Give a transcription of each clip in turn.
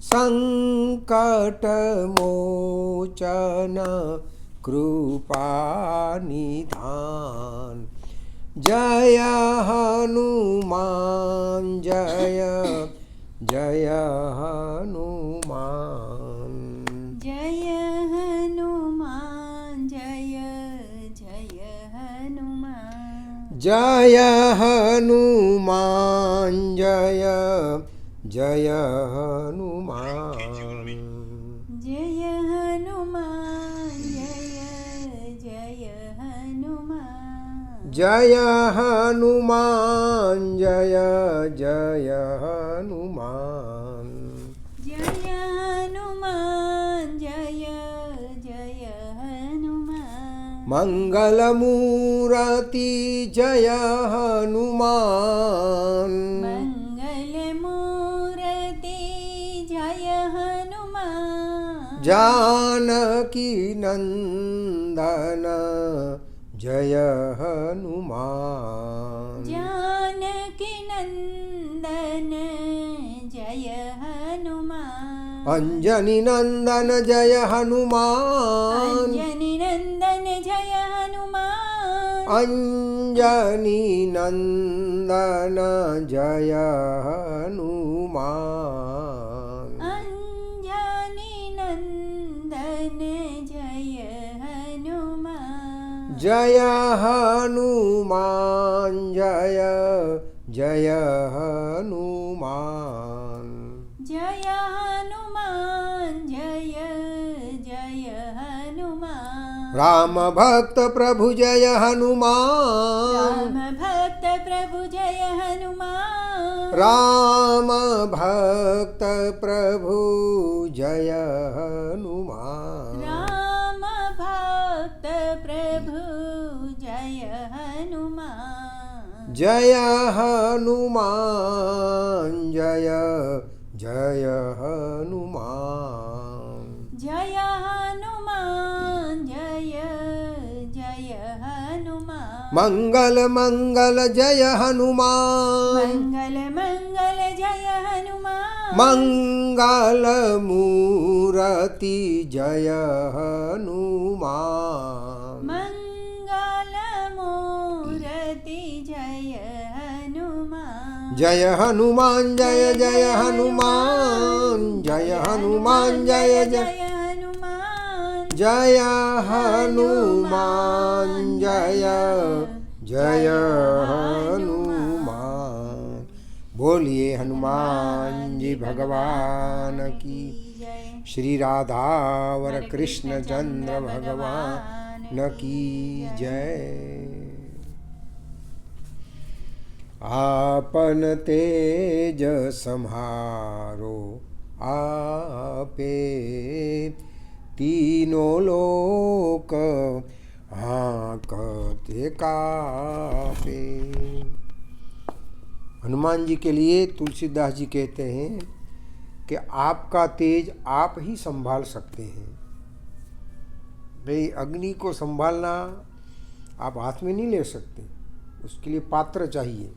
संकटमोचन कृपानिधान। जय हनुमान जय जय हनुमान। जय हनुमान जय जय हनुमान। जय हनुमान जय जय हनुमान। जय हनुमान जय जय हनुमान। जय हनुमान जय जय हनुमान। जय हनुमान जय जय हनुमान। मंगल मूर्ति जय हनुमान। मंगल मूर्ति जय हनुमान। जानकी नंदन जय हनुमान। जानकी नंदन जय हनुमान। अंजनी नंदन जय हनुमान। अंजनी नंदन जय हनुमान। अंजनी नंदन जय हनुमान। अंजनी नंदन जय हनुमान। जय हनुमान जय जय हनुमान। जय हनुमान जय जय हनुमान। राम भक्त प्रभु जय हनुमान। राम भक्त प्रभु जय हनुमान। राम भक्त प्रभु जय हनुमान। राम भक्त प्रभु जय हनुमान। जय हनुमान जय जय हनुमान। जय हनुमान जय जय हनुमान। मंगल मंगल जय हनुमान। मंगल मंगल जय हनुमान। मंगल मूर्ति जय हनुमान। मंगल मूर्ति जय हनुमान। जय हनुमान जय जय हनुमान। जय हनुमान जय जय हनुमान। जय हनुमान जय जय हनुमान। बोलिए हनुमान जी भगवान की। श्री राधावर कृष्ण चंद्र भगवान की जय। आपन तेज सम्हारो आपे। तीनों लोक हाँकते कापे। हनुमान जी के लिए तुलसीदास जी कहते हैं कि आपका तेज आप ही संभाल सकते हैं। भाई अग्नि को संभालना आप हाथ में नहीं ले सकते, उसके लिए पात्र चाहिए।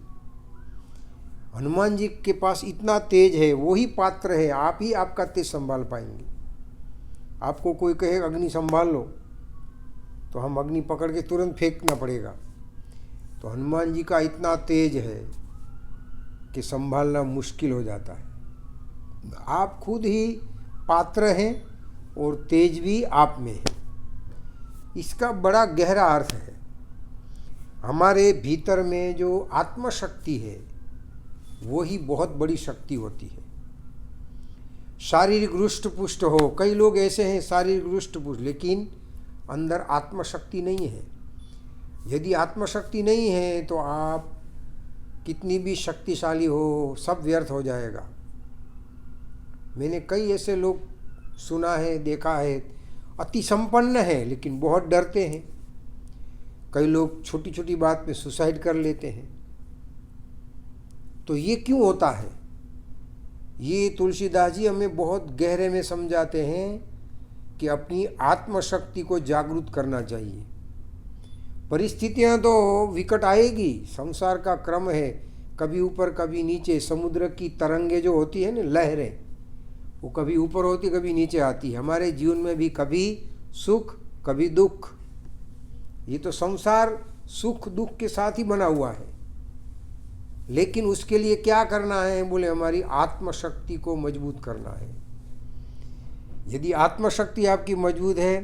हनुमान जी के पास इतना तेज है, वो ही पात्र है, आप ही आपका तेज संभाल पाएंगे। आपको कोई कहे अग्नि संभाल लो तो हम अग्नि पकड़ के तुरंत फेंकना पड़ेगा। तो हनुमान जी का इतना तेज है कि संभालना मुश्किल हो जाता है। आप खुद ही पात्र हैं और तेज भी आप में है। इसका बड़ा गहरा अर्थ है। हमारे भीतर में जो आत्मशक्ति है वो ही बहुत बड़ी शक्ति होती है। शारीरिक रुष्ट पुष्ट हो, कई लोग ऐसे हैं शारीरिक रुष्ट पुष्ट लेकिन अंदर आत्मशक्ति नहीं है। यदि आत्मशक्ति नहीं है तो आप कितनी भी शक्तिशाली हो सब व्यर्थ हो जाएगा। मैंने कई ऐसे लोग सुना है, देखा है, अति संपन्न है लेकिन बहुत डरते हैं। कई लोग छोटी छोटी बात पे सुसाइड कर लेते हैं। तो ये क्यों होता है? ये तुलसीदास जी हमें बहुत गहरे में समझाते हैं कि अपनी आत्मशक्ति को जागृत करना चाहिए। परिस्थितियां तो विकट आएगी, संसार का क्रम है, कभी ऊपर कभी नीचे। समुद्र की तरंगे जो होती है ना, लहरें, वो कभी ऊपर होती कभी नीचे आती है। हमारे जीवन में भी कभी सुख कभी दुख। ये तो संसार सुख दुख के साथ ही बना हुआ है। लेकिन उसके लिए क्या करना है? बोले हमारी आत्मशक्ति को मजबूत करना है। यदि आत्मशक्ति आपकी मजबूत है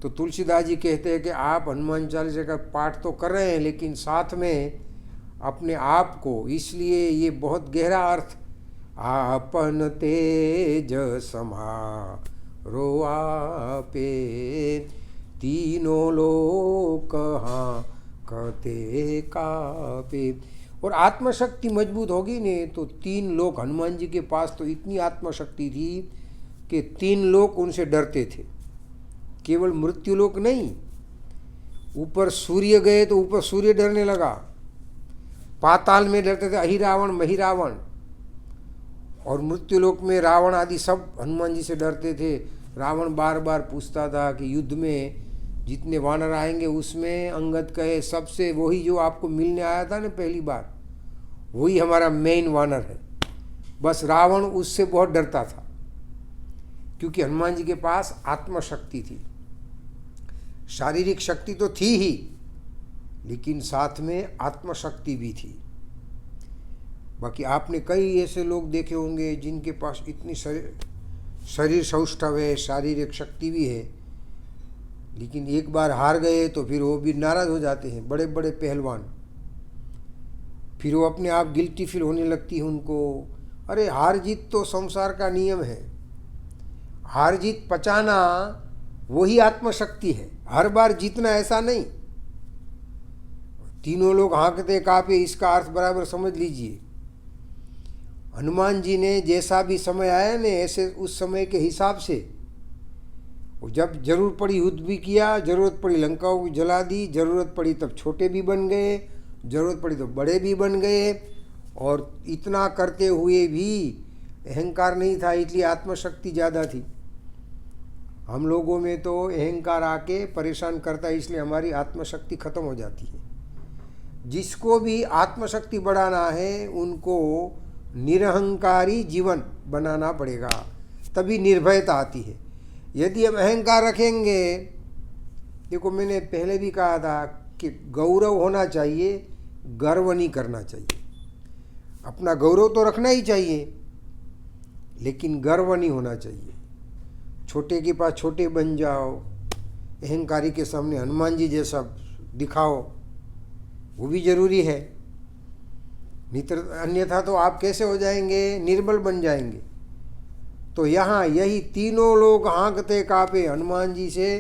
तो तुलसीदास जी कहते हैं कि आप हनुमान चालीसा का पाठ तो कर रहे हैं लेकिन साथ में अपने आप को, इसलिए ये बहुत गहरा अर्थ, आपन तेज समारो आपे तीनों लोक कते कापे। और आत्मशक्ति मजबूत होगी ने तो 3 लोक, हनुमान जी के पास तो इतनी आत्मशक्ति थी कि 3 लोक उनसे डरते थे। केवल मृत्यु लोक नहीं, ऊपर सूर्य गए तो ऊपर सूर्य डरने लगा, पाताल में डरते थे अहिरावण महिरावण, और मृत्यु लोक में रावण आदि सब हनुमान जी से डरते थे। रावण बार बार पूछता था कि युद्ध में जितने वानर आएंगे उसमें अंगद कहे सबसे वही जो आपको मिलने आया था ना पहली बार, वही हमारा मेन वानर है। बस रावण उससे बहुत डरता था क्योंकि हनुमान जी के पास आत्मशक्ति थी। शारीरिक शक्ति तो थी ही लेकिन साथ में आत्मशक्ति भी थी। बाकी आपने कई ऐसे लोग देखे होंगे जिनके पास इतनी शरीर सौष्ठव है, शारीरिक शक्ति भी है, लेकिन एक बार हार गए तो फिर वो भी नाराज हो जाते हैं। बड़े बड़े पहलवान, फिर वो अपने आप गिल्टी फील होने लगती है उनको। अरे हार जीत तो संसार का नियम है, हार जीत पचाना वही आत्मशक्ति है। हर बार जीतना ऐसा नहीं। तीनों लोग हाँकते कांपे, इसका अर्थ बराबर समझ लीजिए। हनुमान जी ने जैसा भी समय आया ने ऐसे उस समय के हिसाब से जब जरूरत पड़ी युद्ध भी किया, जरूरत पड़ी लंकाओं को जला दी, जरूरत पड़ी तब छोटे भी बन गए, जरूरत पड़ी तो बड़े भी बन गए। और इतना करते हुए भी अहंकार नहीं था, इसलिए आत्मशक्ति ज़्यादा थी। हम लोगों में तो अहंकार आके परेशान करता है, इसलिए हमारी आत्मशक्ति खत्म हो जाती है। जिसको भी आत्मशक्ति बढ़ाना है उनको निरहंकारी जीवन बनाना पड़ेगा, तभी निर्भयता आती है। यदि हम अहंकार रखेंगे, देखो मैंने पहले भी कहा था कि गौरव होना चाहिए, गर्व नहीं करना चाहिए। अपना गौरव तो रखना ही चाहिए लेकिन गर्व नहीं होना चाहिए। छोटे के पास छोटे बन जाओ, अहंकारी के सामने हनुमान जी जैसा दिखाओ, वो भी जरूरी है। अन्यथा तो आप कैसे हो जाएंगे? निर्बल बन जाएंगे। तो यहाँ यही तीनों लोग हाँकते कांपे, हनुमान जी से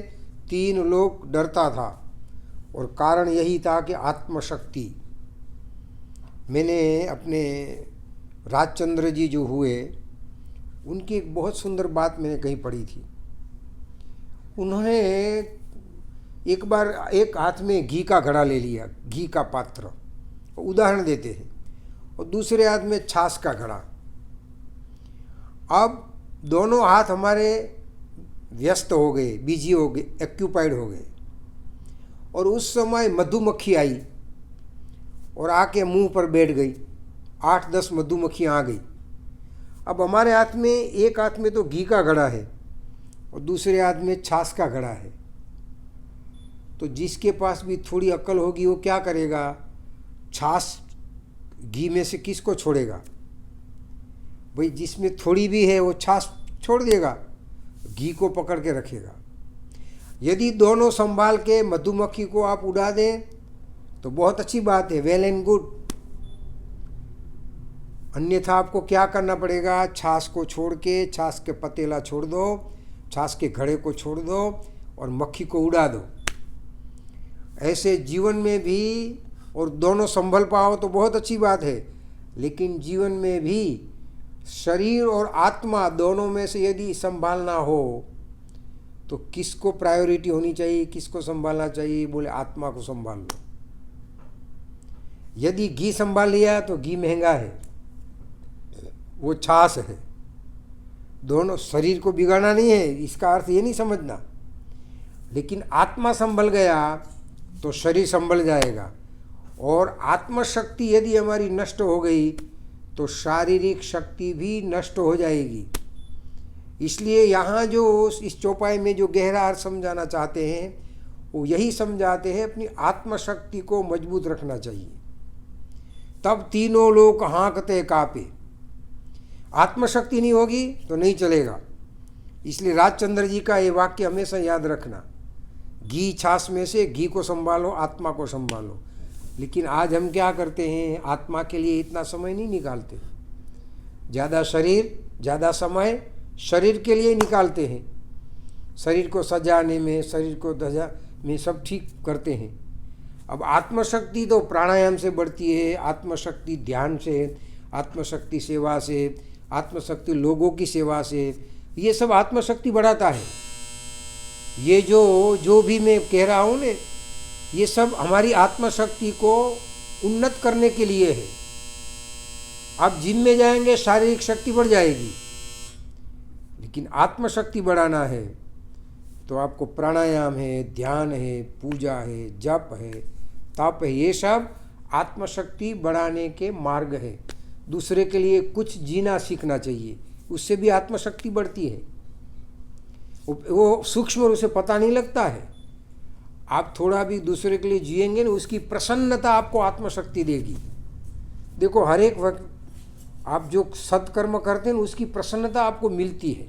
3 लोग डरता था और कारण यही था कि आत्मशक्ति। मैंने अपने राजचंद्र जी जो हुए उनकी एक बहुत सुंदर बात मैंने कहीं पढ़ी थी। उन्होंने एक बार एक हाथ में घी का घड़ा ले लिया, घी का पात्र, उदाहरण देते हैं, और दूसरे हाथ में छाछ का घड़ा। अब दोनों हाथ हमारे व्यस्त हो गए, बिजी हो गए, एक्यूपाइड हो गए। और उस समय मधुमक्खी आई और आके मुंह पर बैठ गई। 8-10 मधुमक्खियाँ आ गई। अब हमारे हाथ में, एक हाथ में तो घी का घड़ा है और दूसरे हाथ में छाछ का घड़ा है। तो जिसके पास भी थोड़ी अक्ल होगी वो क्या करेगा? छाछ घी में से किसको छोड़ेगा? भाई जिसमें थोड़ी भी है वो छाछ छोड़ देगा, घी को पकड़ के रखेगा। यदि दोनों संभाल के मधुमक्खी को आप उड़ा दें तो बहुत अच्छी बात है, वेल एंड गुड। अन्यथा आपको क्या करना पड़ेगा? छाछ को छोड़ के, छाछ के पतीला छोड़ दो, छाछ के घड़े को छोड़ दो और मक्खी को उड़ा दो। ऐसे जीवन में भी, और दोनों संभल पाओ तो बहुत अच्छी बात है, लेकिन जीवन में भी शरीर और आत्मा दोनों में से यदि संभालना हो तो किसको प्रायोरिटी होनी चाहिए, किसको संभालना चाहिए? बोले आत्मा को संभाल लो। यदि घी संभाल लिया तो घी महंगा है, वो छाछ है। दोनों, शरीर को बिगाड़ना नहीं है, इसका अर्थ ये नहीं समझना, लेकिन आत्मा संभल गया तो शरीर संभल जाएगा। और आत्मशक्ति यदि हमारी नष्ट हो गई तो शारीरिक शक्ति भी नष्ट हो जाएगी। इसलिए यहाँ जो इस चौपाई में जो गहरा अर्थ समझाना चाहते हैं वो यही समझाते हैं, अपनी आत्मशक्ति को मजबूत रखना चाहिए, तब तीनों लोग हाँकते कापे। आत्मशक्ति नहीं होगी तो नहीं चलेगा। इसलिए राजचंद्र जी का ये वाक्य हमेशा याद रखना, घी छाछ में से घी को संभालो, आत्मा को संभालो। लेकिन आज हम क्या करते हैं, आत्मा के लिए इतना समय नहीं निकालते, ज़्यादा शरीर ज़्यादा समय शरीर के लिए निकालते हैं, शरीर को सजाने में, शरीर को धजा में सब ठीक करते हैं। अब आत्मशक्ति तो प्राणायाम से बढ़ती है, आत्मशक्ति ध्यान से, आत्मशक्ति सेवा से, आत्मशक्ति लोगों की सेवा से, ये सब आत्मशक्ति बढ़ाता है। ये जो भी मैं कह रहा हूँ ने, ये सब हमारी आत्मशक्ति को उन्नत करने के लिए है। आप जिम में जाएंगे शारीरिक शक्ति बढ़ जाएगी, लेकिन आत्मशक्ति बढ़ाना है तो आपको प्राणायाम है, ध्यान है, पूजा है, जप है, तप है, ये सब आत्मशक्ति बढ़ाने के मार्ग है। दूसरे के लिए कुछ जीना सीखना चाहिए, उससे भी आत्मशक्ति बढ़ती है। वो सूक्ष्म रूप से पता नहीं लगता है। आप थोड़ा भी दूसरे के लिए जिएंगे ना, उसकी प्रसन्नता आपको आत्मशक्ति देगी। देखो, हर एक वक्त आप जो सत्कर्म करते हैं उसकी प्रसन्नता आपको मिलती है,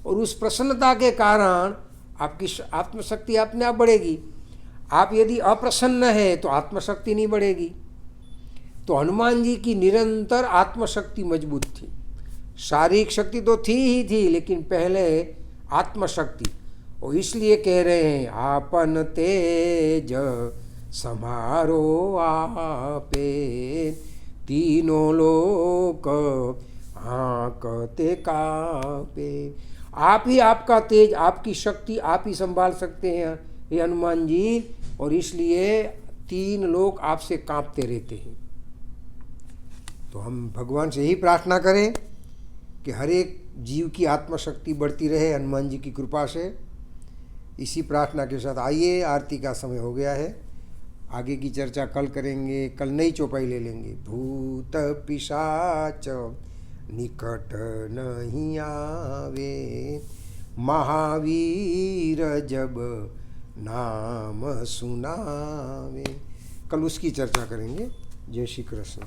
और उस प्रसन्नता के कारण आपकी आत्मशक्ति अपने आप बढ़ेगी। आप यदि अप्रसन्न है तो आत्मशक्ति नहीं बढ़ेगी। तो हनुमान जी की निरंतर आत्मशक्ति मजबूत थी। शारीरिक शक्ति तो थी ही थी, लेकिन पहले आत्मशक्ति। और इसलिए कह रहे हैं, आपन तेज समारो आपे, तीनों लोक हाँकते कापे। आप ही आपका तेज, आपकी शक्ति आप ही संभाल सकते हैं ये हनुमान जी, और इसलिए तीन लोग आपसे कांपते रहते हैं। तो हम भगवान से यही प्रार्थना करें कि हर एक जीव की आत्मशक्ति बढ़ती रहे हनुमान जी की कृपा से। इसी प्रार्थना के साथ आइए, आरती का समय हो गया है, आगे की चर्चा कल करेंगे। कल नई चौपाई ले लेंगे। भूत पिशाच निकट नहीं आवे, महावीर जब नाम सुनावे। कल उसकी चर्चा करेंगे। जय श्री कृष्ण।